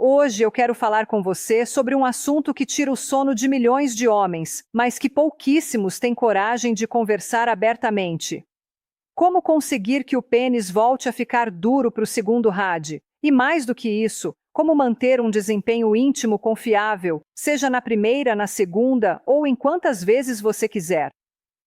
Hoje eu quero falar com você sobre um assunto que tira o sono de milhões de homens, mas que pouquíssimos têm coragem de conversar abertamente. Como conseguir que o pênis volte a ficar duro para o segundo RAD? E mais do que isso, como manter um desempenho íntimo confiável, seja na primeira, na segunda ou em quantas vezes você quiser.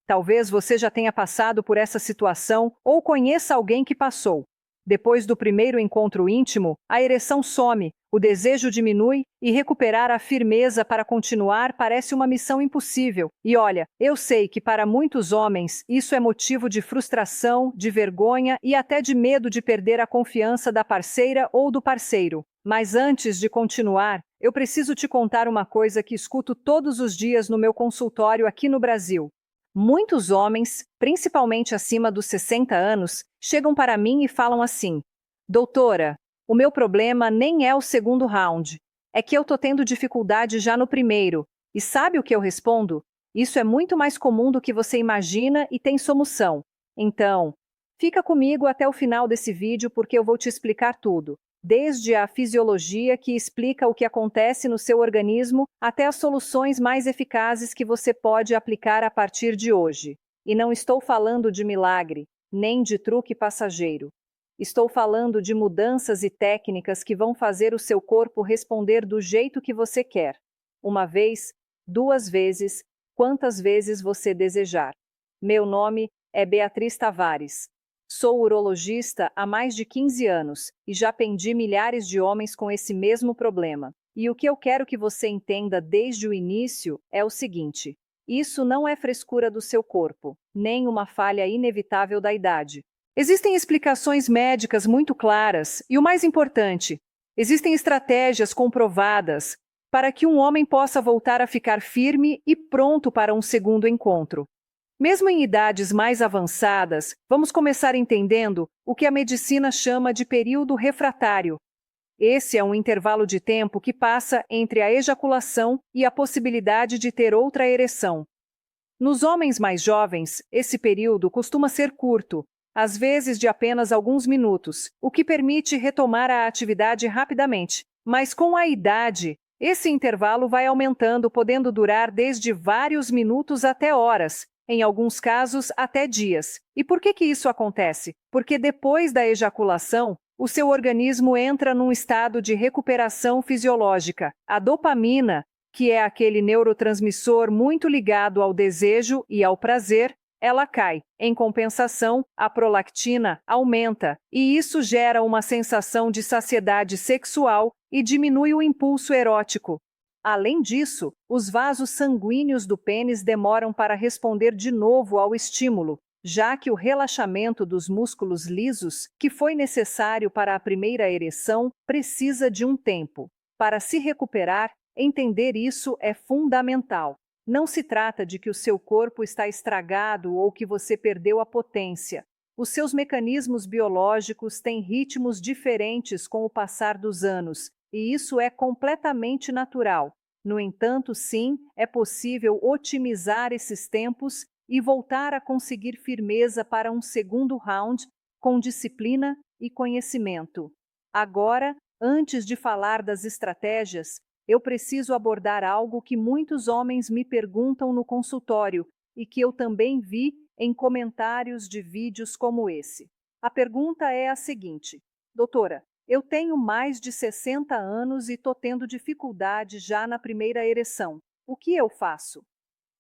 Talvez você já tenha passado por essa situação ou conheça alguém que passou. Depois do primeiro encontro íntimo, a ereção some, o desejo diminui e recuperar a firmeza para continuar parece uma missão impossível. E olha, eu sei que para muitos homens isso é motivo de frustração, de vergonha e até de medo de perder a confiança da parceira ou do parceiro. Mas antes de continuar, eu preciso te contar uma coisa que escuto todos os dias no meu consultório aqui no Brasil. Muitos homens, principalmente acima dos 60 anos, chegam para mim e falam assim: Doutora, o meu problema nem é o segundo round. É que eu tô tendo dificuldade já no primeiro. E sabe o que eu respondo? Isso é muito mais comum do que você imagina e tem solução. Então, fica comigo até o final desse vídeo porque eu vou te explicar tudo. Desde a fisiologia que explica o que acontece no seu organismo até as soluções mais eficazes que você pode aplicar a partir de hoje. E não estou falando de milagre, nem de truque passageiro. Estou falando de mudanças e técnicas que vão fazer o seu corpo responder do jeito que você quer. Uma vez, duas vezes, quantas vezes você desejar. Meu nome é Beatriz Tavares. Sou urologista há mais de 15 anos e já atendi milhares de homens com esse mesmo problema. E o que eu quero que você entenda desde o início é o seguinte: isso não é frescura do seu corpo, nem uma falha inevitável da idade. Existem explicações médicas muito claras e, o mais importante, existem estratégias comprovadas para que um homem possa voltar a ficar firme e pronto para um segundo encontro. Mesmo em idades mais avançadas, vamos começar entendendo o que a medicina chama de período refratário. Esse é um intervalo de tempo que passa entre a ejaculação e a possibilidade de ter outra ereção. Nos homens mais jovens, esse período costuma ser curto, às vezes de apenas alguns minutos, o que permite retomar a atividade rapidamente. Mas com a idade, esse intervalo vai aumentando, podendo durar desde vários minutos até horas, em alguns casos até dias. E por que isso acontece? Porque depois da ejaculação, o seu organismo entra num estado de recuperação fisiológica. A dopamina, que é aquele neurotransmissor muito ligado ao desejo e ao prazer, ela cai. Em compensação, a prolactina aumenta, e isso gera uma sensação de saciedade sexual e diminui o impulso erótico. Além disso, os vasos sanguíneos do pênis demoram para responder de novo ao estímulo, já que o relaxamento dos músculos lisos, que foi necessário para a primeira ereção, precisa de um tempo. Para se recuperar, entender isso é fundamental. Não se trata de que o seu corpo está estragado ou que você perdeu a potência. Os seus mecanismos biológicos têm ritmos diferentes com o passar dos anos, e isso é completamente natural. No entanto, sim, é possível otimizar esses tempos e voltar a conseguir firmeza para um segundo round com disciplina e conhecimento. Agora, antes de falar das estratégias, eu preciso abordar algo que muitos homens me perguntam no consultório e que eu também vi em comentários de vídeos como esse. A pergunta é a seguinte: doutora, eu tenho mais de 60 anos e estou tendo dificuldade já na primeira ereção. O que eu faço?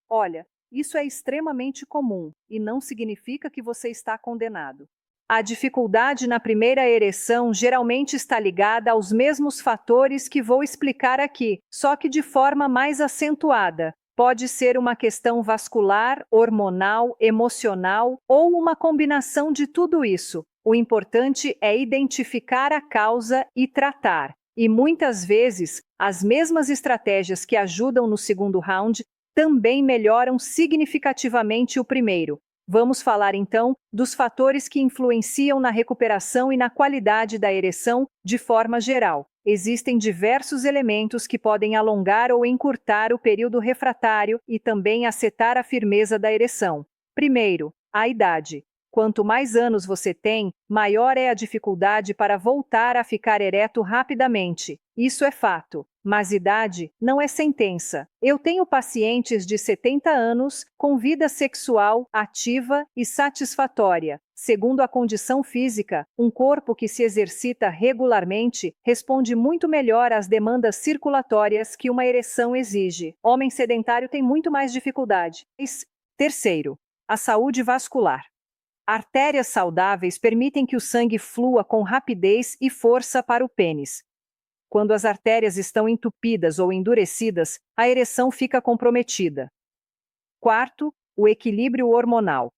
Olha, isso é extremamente comum e não significa que você está condenado. A dificuldade na primeira ereção geralmente está ligada aos mesmos fatores que vou explicar aqui, só que de forma mais acentuada. Pode ser uma questão vascular, hormonal, emocional ou uma combinação de tudo isso. O importante é identificar a causa e tratar. E muitas vezes, as mesmas estratégias que ajudam no segundo round também melhoram significativamente o primeiro. Vamos falar então dos fatores que influenciam na recuperação e na qualidade da ereção de forma geral. Existem diversos elementos que podem alongar ou encurtar o período refratário e também afetar a firmeza da ereção. Primeiro, a idade. Quanto mais anos você tem, maior é a dificuldade para voltar a ficar ereto rapidamente. Isso é fato. Mas idade não é sentença. Eu tenho pacientes de 70 anos com vida sexual ativa e satisfatória. Segundo a condição física, um corpo que se exercita regularmente responde muito melhor às demandas circulatórias que uma ereção exige. Homem sedentário tem muito mais dificuldade. Terceiro, a saúde vascular. Artérias saudáveis permitem que o sangue flua com rapidez e força para o pênis. Quando as artérias estão entupidas ou endurecidas, a ereção fica comprometida. Quarto, o equilíbrio hormonal.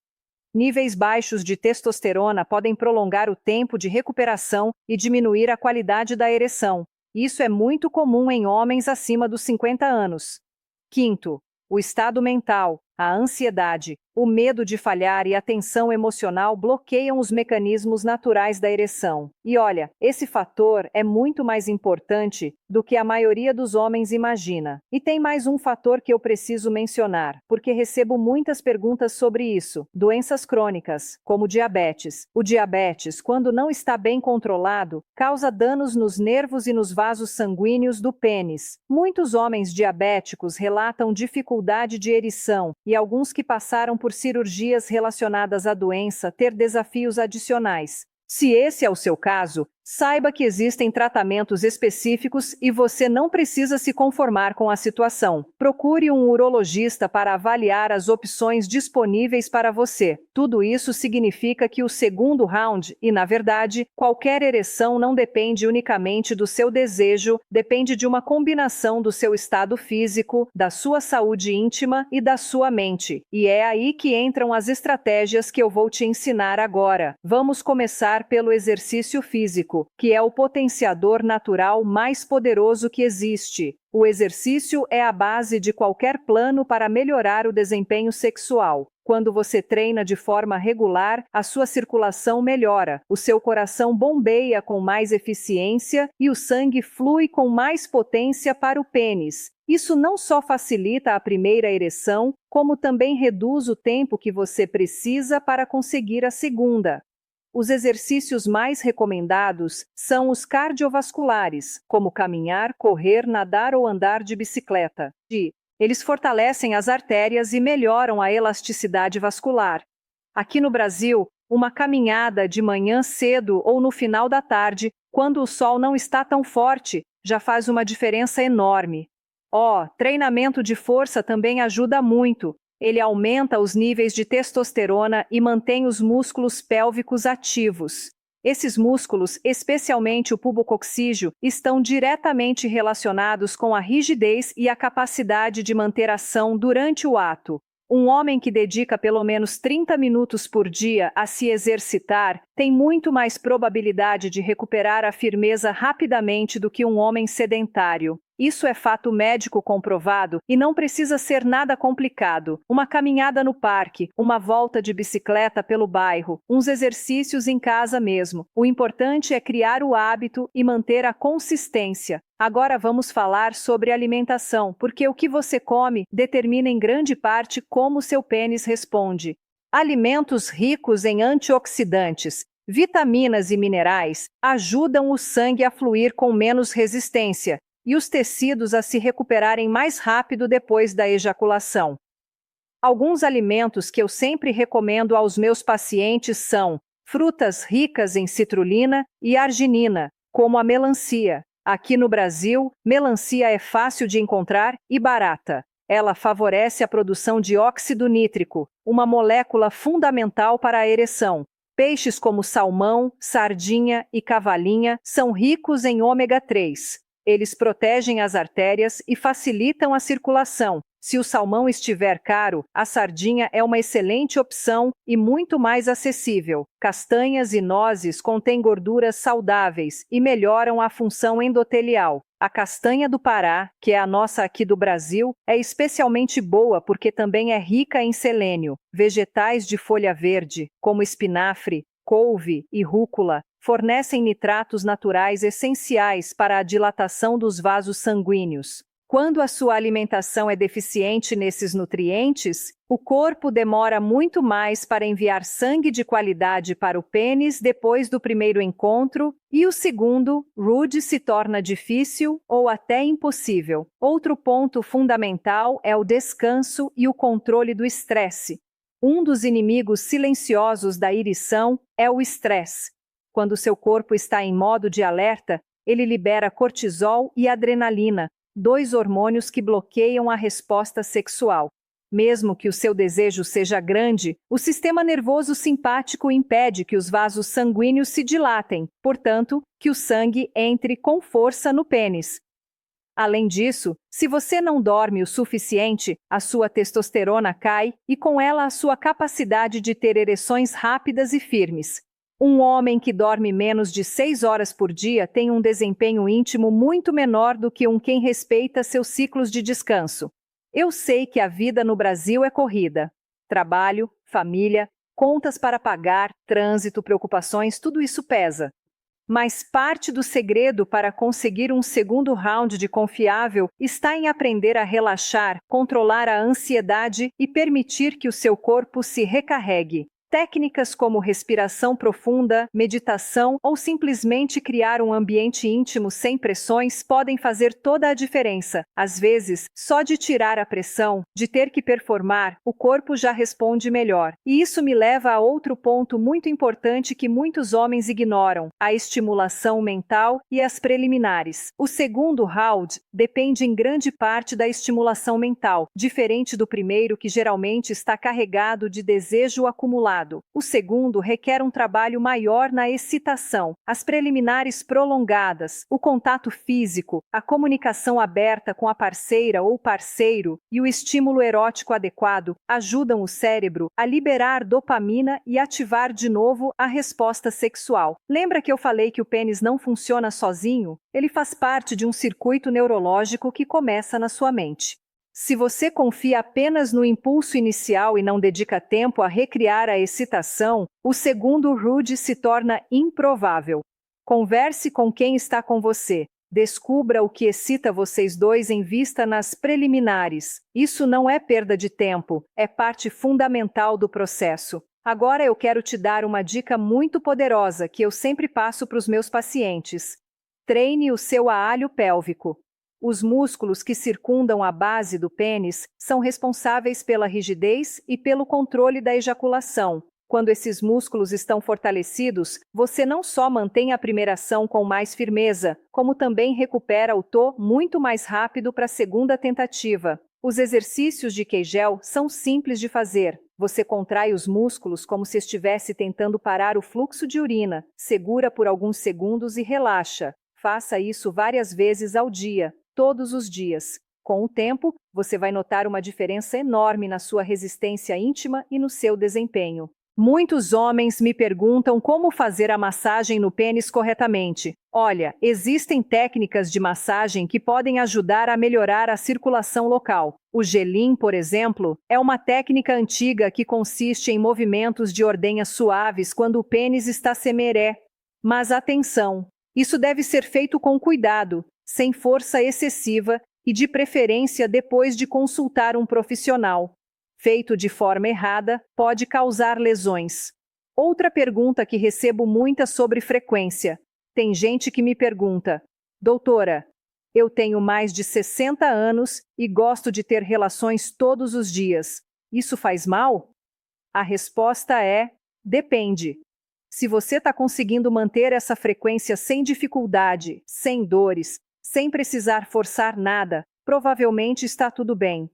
Níveis baixos de testosterona podem prolongar o tempo de recuperação e diminuir a qualidade da ereção. Isso é muito comum em homens acima dos 50 anos. Quinto, o estado mental, a ansiedade, o medo de falhar e a tensão emocional bloqueiam os mecanismos naturais da ereção. E olha, esse fator é muito mais importante do que a maioria dos homens imagina. E tem mais um fator que eu preciso mencionar, porque recebo muitas perguntas sobre isso. Doenças crônicas, como diabetes. O diabetes, quando não está bem controlado, causa danos nos nervos e nos vasos sanguíneos do pênis. Muitos homens diabéticos relatam dificuldade de erição, e alguns que passaram por cirurgias relacionadas à doença ter desafios adicionais. Se esse é o seu caso, saiba que existem tratamentos específicos e você não precisa se conformar com a situação. Procure um urologista para avaliar as opções disponíveis para você. Tudo isso significa que o segundo round, e na verdade, qualquer ereção não depende unicamente do seu desejo, depende de uma combinação do seu estado físico, da sua saúde íntima e da sua mente. E é aí que entram as estratégias que eu vou te ensinar agora. Vamos começar pelo exercício físico, que é o potenciador natural mais poderoso que existe. O exercício é a base de qualquer plano para melhorar o desempenho sexual. Quando você treina de forma regular, a sua circulação melhora, o seu coração bombeia com mais eficiência e o sangue flui com mais potência para o pênis. Isso não só facilita a primeira ereção, como também reduz o tempo que você precisa para conseguir a segunda. Os exercícios mais recomendados são os cardiovasculares, como caminhar, correr, nadar ou andar de bicicleta. Eles fortalecem as artérias e melhoram a elasticidade vascular. Aqui no Brasil, uma caminhada de manhã cedo ou no final da tarde, quando o sol não está tão forte, já faz uma diferença enorme. Treinamento de força também ajuda muito. Ele aumenta os níveis de testosterona e mantém os músculos pélvicos ativos. Esses músculos, especialmente o pubococcígeo, estão diretamente relacionados com a rigidez e a capacidade de manter ação durante o ato. Um homem que dedica pelo menos 30 minutos por dia a se exercitar tem muito mais probabilidade de recuperar a firmeza rapidamente do que um homem sedentário. Isso é fato médico comprovado e não precisa ser nada complicado. Uma caminhada no parque, uma volta de bicicleta pelo bairro, uns exercícios em casa mesmo. O importante é criar o hábito e manter a consistência. Agora vamos falar sobre alimentação, porque o que você come determina em grande parte como seu pênis responde. Alimentos ricos em antioxidantes, vitaminas e minerais ajudam o sangue a fluir com menos resistência e os tecidos a se recuperarem mais rápido depois da ejaculação. Alguns alimentos que eu sempre recomendo aos meus pacientes são frutas ricas em citrulina e arginina, como a melancia. Aqui no Brasil, melancia é fácil de encontrar e barata. Ela favorece a produção de óxido nítrico, uma molécula fundamental para a ereção. Peixes como salmão, sardinha e cavalinha são ricos em ômega 3. Eles protegem as artérias e facilitam a circulação. Se o salmão estiver caro, a sardinha é uma excelente opção e muito mais acessível. Castanhas e nozes contêm gorduras saudáveis e melhoram a função endotelial. A castanha do Pará, que é a nossa aqui do Brasil, é especialmente boa porque também é rica em selênio. Vegetais de folha verde, como espinafre, couve e rúcula, fornecem nitratos naturais essenciais para a dilatação dos vasos sanguíneos. Quando a sua alimentação é deficiente nesses nutrientes, o corpo demora muito mais para enviar sangue de qualidade para o pênis depois do primeiro encontro, e o segundo, rude, se torna difícil ou até impossível. Outro ponto fundamental é o descanso e o controle do estresse. Um dos inimigos silenciosos da ereção é o estresse. Quando seu corpo está em modo de alerta, ele libera cortisol e adrenalina, dois hormônios que bloqueiam a resposta sexual. Mesmo que o seu desejo seja grande, o sistema nervoso simpático impede que os vasos sanguíneos se dilatem, portanto, que o sangue entre com força no pênis. Além disso, se você não dorme o suficiente, a sua testosterona cai e com ela a sua capacidade de ter ereções rápidas e firmes. Um homem que dorme menos de 6 horas por dia tem um desempenho íntimo muito menor do que quem respeita seus ciclos de descanso. Eu sei que a vida no Brasil é corrida. Trabalho, família, contas para pagar, trânsito, preocupações, tudo isso pesa. Mas parte do segredo para conseguir um segundo round de confiável está em aprender a relaxar, controlar a ansiedade e permitir que o seu corpo se recarregue. Técnicas como respiração profunda, meditação ou simplesmente criar um ambiente íntimo sem pressões podem fazer toda a diferença. Às vezes, só de tirar a pressão, de ter que performar, o corpo já responde melhor. E isso me leva a outro ponto muito importante que muitos homens ignoram: a estimulação mental e as preliminares. O segundo round depende em grande parte da estimulação mental, diferente do primeiro que geralmente está carregado de desejo acumulado. O segundo requer um trabalho maior na excitação, as preliminares prolongadas, o contato físico, a comunicação aberta com a parceira ou parceiro e o estímulo erótico adequado ajudam o cérebro a liberar dopamina e ativar de novo a resposta sexual. Lembra que eu falei que o pênis não funciona sozinho? Ele faz parte de um circuito neurológico que começa na sua mente. Se você confia apenas no impulso inicial e não dedica tempo a recriar a excitação, o segundo rude se torna improvável. Converse com quem está com você. Descubra o que excita vocês dois em vista nas preliminares. Isso não é perda de tempo, é parte fundamental do processo. Agora eu quero te dar uma dica muito poderosa que eu sempre passo para os meus pacientes. Treine o seu assoalho pélvico. Os músculos que circundam a base do pênis são responsáveis pela rigidez e pelo controle da ejaculação. Quando esses músculos estão fortalecidos, você não só mantém a primeira ação com mais firmeza, como também recupera o tô muito mais rápido para a segunda tentativa. Os exercícios de Kegel são simples de fazer. Você contrai os músculos como se estivesse tentando parar o fluxo de urina, segura por alguns segundos e relaxa. Faça isso várias vezes ao dia. Todos os dias. Com o tempo, você vai notar uma diferença enorme na sua resistência íntima e no seu desempenho. Muitos homens me perguntam como fazer a massagem no pênis corretamente. Olha, existem técnicas de massagem que podem ajudar a melhorar a circulação local. O gelim, por exemplo, é uma técnica antiga que consiste em movimentos de ordenhas suaves quando o pênis está semeré. Mas atenção! Isso deve ser feito com cuidado, sem força excessiva e de preferência depois de consultar um profissional. Feito de forma errada, pode causar lesões. Outra pergunta que recebo muita sobre frequência. Tem gente que me pergunta: doutora, eu tenho mais de 60 anos e gosto de ter relações todos os dias. Isso faz mal? A resposta é: depende. Se você está conseguindo manter essa frequência sem dificuldade, sem dores, sem precisar forçar nada, provavelmente está tudo bem.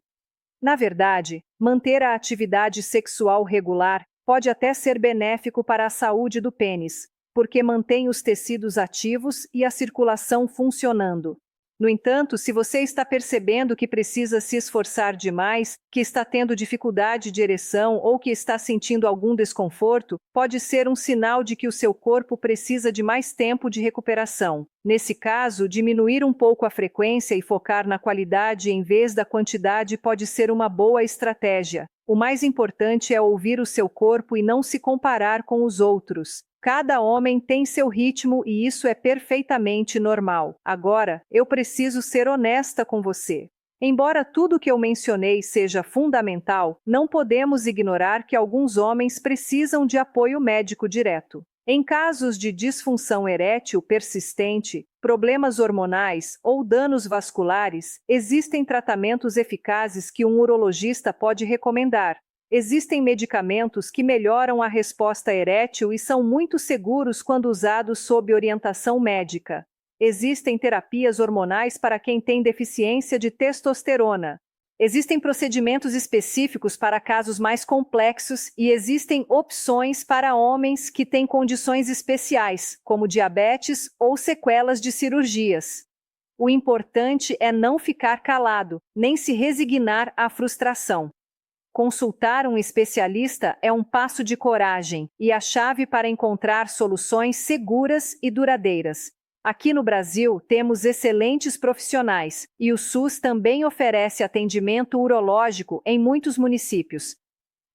Na verdade, manter a atividade sexual regular pode até ser benéfico para a saúde do pênis, porque mantém os tecidos ativos e a circulação funcionando. No entanto, se você está percebendo que precisa se esforçar demais, que está tendo dificuldade de ereção ou que está sentindo algum desconforto, pode ser um sinal de que o seu corpo precisa de mais tempo de recuperação. Nesse caso, diminuir um pouco a frequência e focar na qualidade em vez da quantidade pode ser uma boa estratégia. O mais importante é ouvir o seu corpo e não se comparar com os outros. Cada homem tem seu ritmo e isso é perfeitamente normal. Agora, eu preciso ser honesta com você. Embora tudo que eu mencionei seja fundamental, não podemos ignorar que alguns homens precisam de apoio médico direto. Em casos de disfunção erétil persistente, problemas hormonais ou danos vasculares, existem tratamentos eficazes que um urologista pode recomendar. Existem medicamentos que melhoram a resposta erétil e são muito seguros quando usados sob orientação médica. Existem terapias hormonais para quem tem deficiência de testosterona. Existem procedimentos específicos para casos mais complexos e existem opções para homens que têm condições especiais, como diabetes ou sequelas de cirurgias. O importante é não ficar calado, nem se resignar à frustração. Consultar um especialista é um passo de coragem e a chave para encontrar soluções seguras e duradeiras. Aqui no Brasil, temos excelentes profissionais, e o SUS também oferece atendimento urológico em muitos municípios.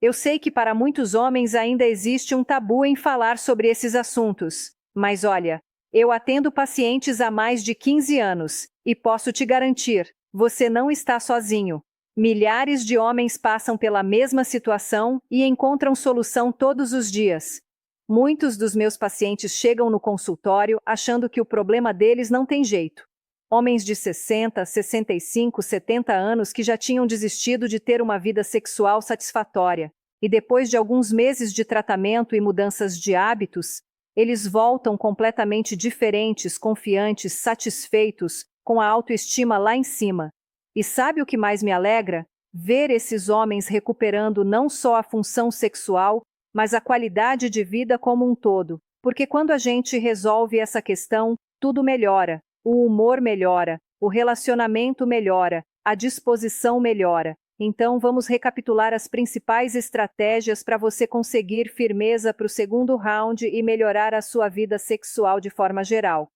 Eu sei que para muitos homens ainda existe um tabu em falar sobre esses assuntos, mas olha, eu atendo pacientes há mais de 15 anos, e posso te garantir, você não está sozinho. Milhares de homens passam pela mesma situação e encontram solução todos os dias. Muitos dos meus pacientes chegam no consultório achando que o problema deles não tem jeito. Homens de 60, 65, 70 anos que já tinham desistido de ter uma vida sexual satisfatória, e depois de alguns meses de tratamento e mudanças de hábitos, eles voltam completamente diferentes, confiantes, satisfeitos, com a autoestima lá em cima. E sabe o que mais me alegra? Ver esses homens recuperando não só a função sexual, mas a qualidade de vida como um todo. Porque quando a gente resolve essa questão, tudo melhora. O humor melhora, o relacionamento melhora, a disposição melhora. Então vamos recapitular as principais estratégias para você conseguir firmeza para o segundo round e melhorar a sua vida sexual de forma geral.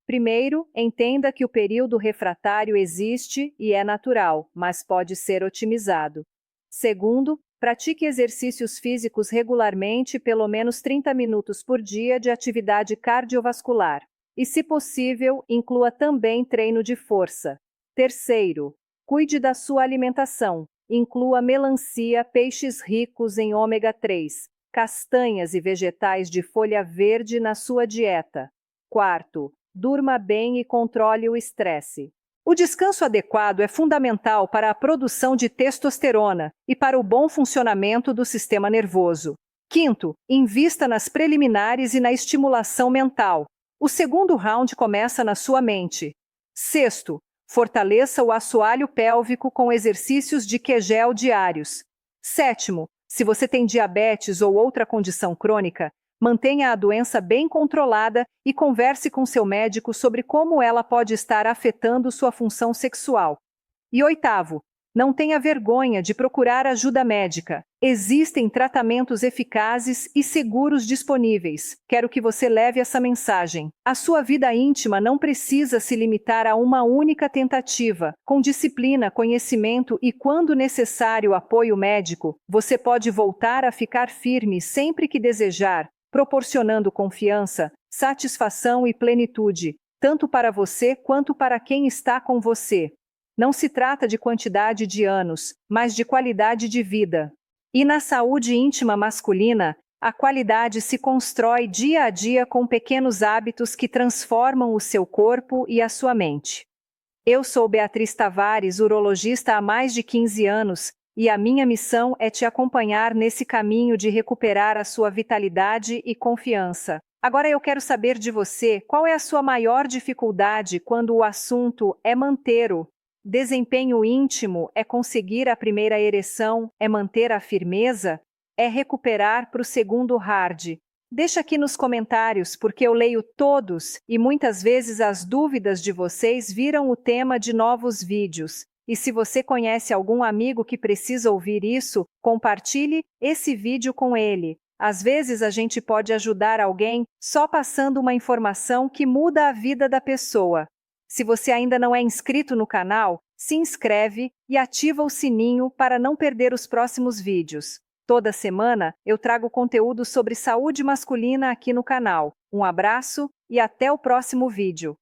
Primeiro, entenda que o período refratário existe e é natural, mas pode ser otimizado. Segundo, pratique exercícios físicos regularmente, pelo menos 30 minutos por dia de atividade cardiovascular. E, se possível, inclua também treino de força. Terceiro, cuide da sua alimentação. Inclua melancia, peixes ricos em ômega 3, castanhas e vegetais de folha verde na sua dieta. Quarto, durma bem e controle o estresse. O descanso adequado é fundamental para a produção de testosterona e para o bom funcionamento do sistema nervoso. Quinto, invista nas preliminares e na estimulação mental. O segundo round começa na sua mente. Sexto, fortaleça o assoalho pélvico com exercícios de Kegel diários. Sétimo, se você tem diabetes ou outra condição crônica, mantenha a doença bem controlada e converse com seu médico sobre como ela pode estar afetando sua função sexual. E oitavo, não tenha vergonha de procurar ajuda médica. Existem tratamentos eficazes e seguros disponíveis. Quero que você leve essa mensagem. A sua vida íntima não precisa se limitar a uma única tentativa. Com disciplina, conhecimento e, quando necessário, apoio médico, você pode voltar a ficar firme sempre que desejar, proporcionando confiança, satisfação e plenitude, tanto para você quanto para quem está com você. Não se trata de quantidade de anos, mas de qualidade de vida. E na saúde íntima masculina, a qualidade se constrói dia a dia com pequenos hábitos que transformam o seu corpo e a sua mente. Eu sou Beatriz Tavares, urologista há mais de 15 anos, e a minha missão é te acompanhar nesse caminho de recuperar a sua vitalidade e confiança. Agora eu quero saber de você, qual é a sua maior dificuldade quando o assunto é manter o desempenho íntimo, é conseguir a primeira ereção, é manter a firmeza, é recuperar para o segundo hard? Deixa aqui nos comentários, porque eu leio todos e muitas vezes as dúvidas de vocês viram o tema de novos vídeos. E se você conhece algum amigo que precisa ouvir isso, compartilhe esse vídeo com ele. Às vezes a gente pode ajudar alguém só passando uma informação que muda a vida da pessoa. Se você ainda não é inscrito no canal, se inscreve e ativa o sininho para não perder os próximos vídeos. Toda semana, eu trago conteúdo sobre saúde masculina aqui no canal. Um abraço e até o próximo vídeo.